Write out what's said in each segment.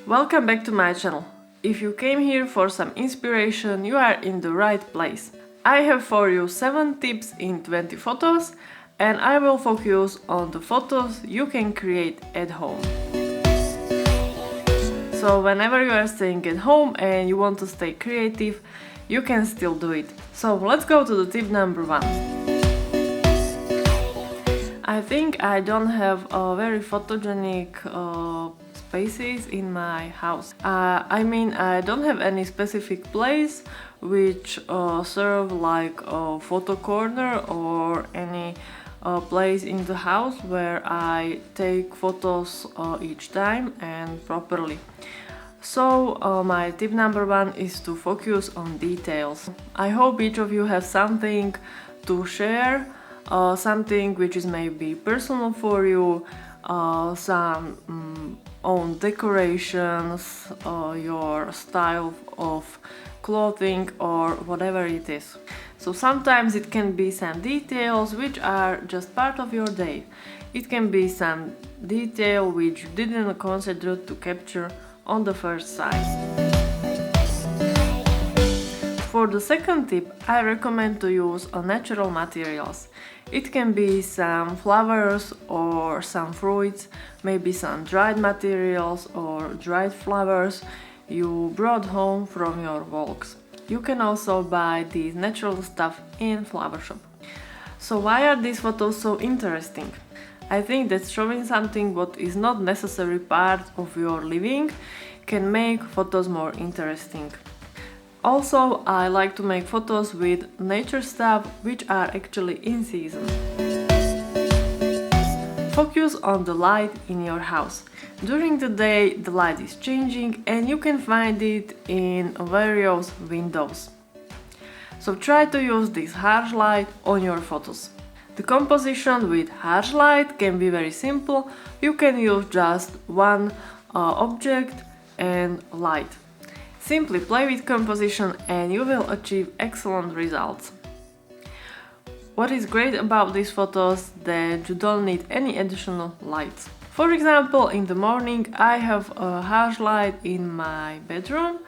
Welcome back to my channel. If you came here for some inspiration, you are in the right place. I have for you 7 tips in 20 photos, and I will focus on the photos you can create at home. So whenever you are staying at home and you want to stay creative, you can still do it. So let's go to the tip number 1. I think I don't have a very photogenic spaces in my house. I don't have any specific place which serve like a photo corner or any place in the house where I take photos each time and properly. So my tip number 1 is to focus on details. I hope each of you has something to share, something which is maybe personal for you, some own decorations, your style of clothing or whatever it is. So sometimes it can be some details which are just part of your day. It can be some detail which you didn't consider to capture on the first sight. For the second tip, I recommend to use natural materials. It can be some flowers or some fruits, maybe some dried materials or dried flowers you brought home from your walks. You can also buy these natural stuff in flower shop. So why are these photos so interesting? I think that showing something what is not necessary part of your living can make photos more interesting. Also, I like to make photos with nature stuff which are actually in season. Focus on the light in your house. During the day, the light is changing and you can find it in various windows. So try to use this harsh light on your photos. The composition with harsh light can be very simple. You can use just one object and light. Simply play with composition and you will achieve excellent results. What is great about these photos that you don't need any additional lights. For example, in the morning I have a harsh light in my bedroom,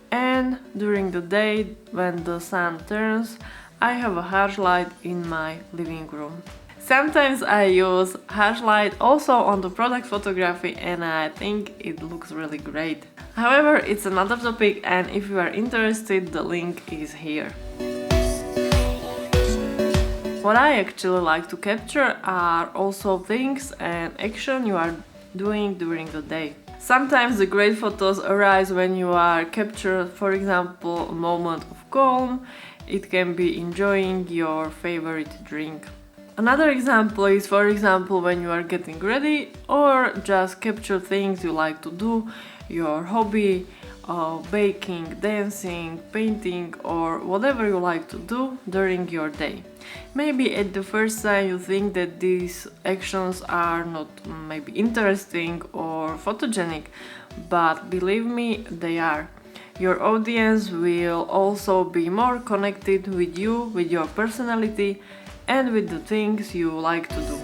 and during the day when the sun turns I have a harsh light in my living room. Sometimes I use harsh light also on the product photography and I think it looks really great. However, it's another topic, and if you are interested, the link is here. What I actually like to capture are also things and action you are doing during the day. Sometimes the great photos arise when you are captured, for example, a moment of calm. It can be enjoying your favorite drink. Another example is, for example, when you are getting ready or just capture things you like to do, your hobby, baking, dancing, painting, or whatever you like to do during your day. Maybe at the first time you think that these actions are not maybe interesting or photogenic, but believe me, they are. Your audience will also be more connected with you, with your personality, and with the things you like to do.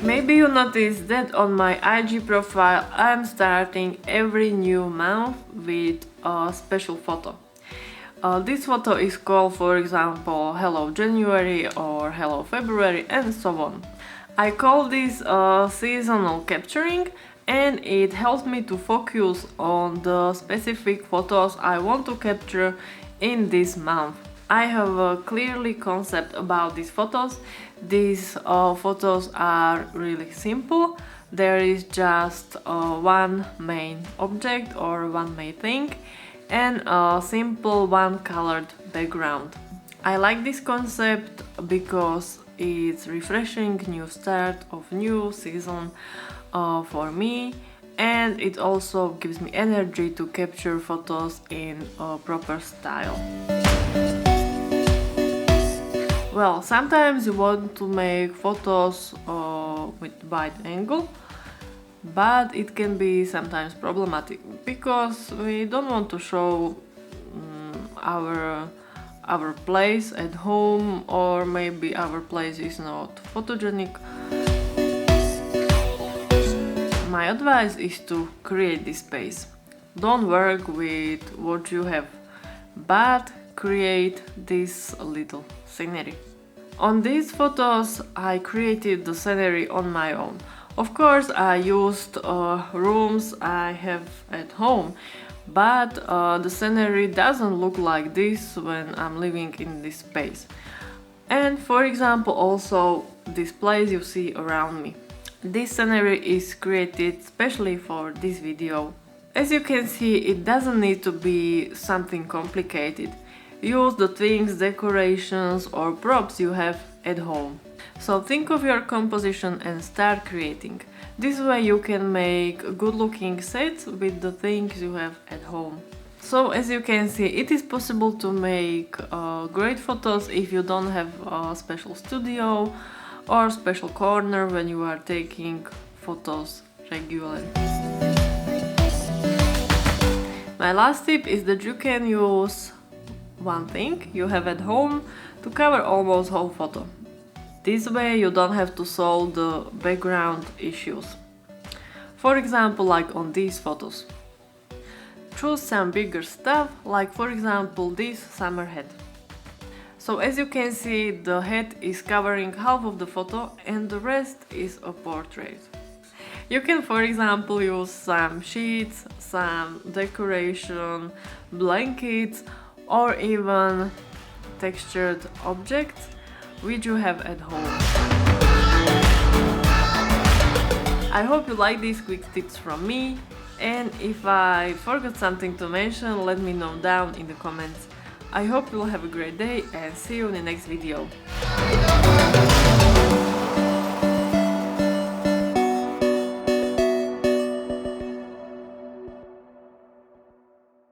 Maybe you noticed that on my IG profile I'm starting every new month with a special photo. This photo is called, for example, Hello January or Hello February and so on. I call this seasonal capturing, and it helps me to focus on the specific photos I want to capture in this month. I have a clearly concept about these photos. These photos are really simple. There is just one main object or one main thing and a simple one colored background. I like this concept because it's refreshing new start of new season for me, and it also gives me energy to capture photos in a proper style. Well, sometimes you want to make photos with wide angle, but it can be sometimes problematic because we don't want to show our place at home, or maybe our place is not photogenic. my advice is to create this space. Don't work with what you have, but create this little scenery. On these photos I created the scenery on my own. Of course I used rooms I have at home, but the scenery doesn't look like this when I'm living in this space. And for example also this place you see around me. This scenery is created specially for this video. As you can see, it doesn't need to be something complicated. Use the things, decorations or props you have at home. So think of your composition and start creating. This way you can make good looking sets with the things you have at home. So as you can see, it is possible to make great photos if you don't have a special studio or special corner when you are taking photos regularly. My last tip is that you can use one thing you have at home to cover almost whole photo. This way you don't have to solve the background issues. For example, like on these photos. Choose some bigger stuff, like for example this summer hat. So as you can see, the hat is covering half of the photo and the rest is a portrait. You can for example use some sheets, some decoration, blankets or even textured objects which you have at home. I hope you like these quick tips from me, and if I forgot something to mention, let me know down in the comments. I hope you'll have a great day and see you in the next video.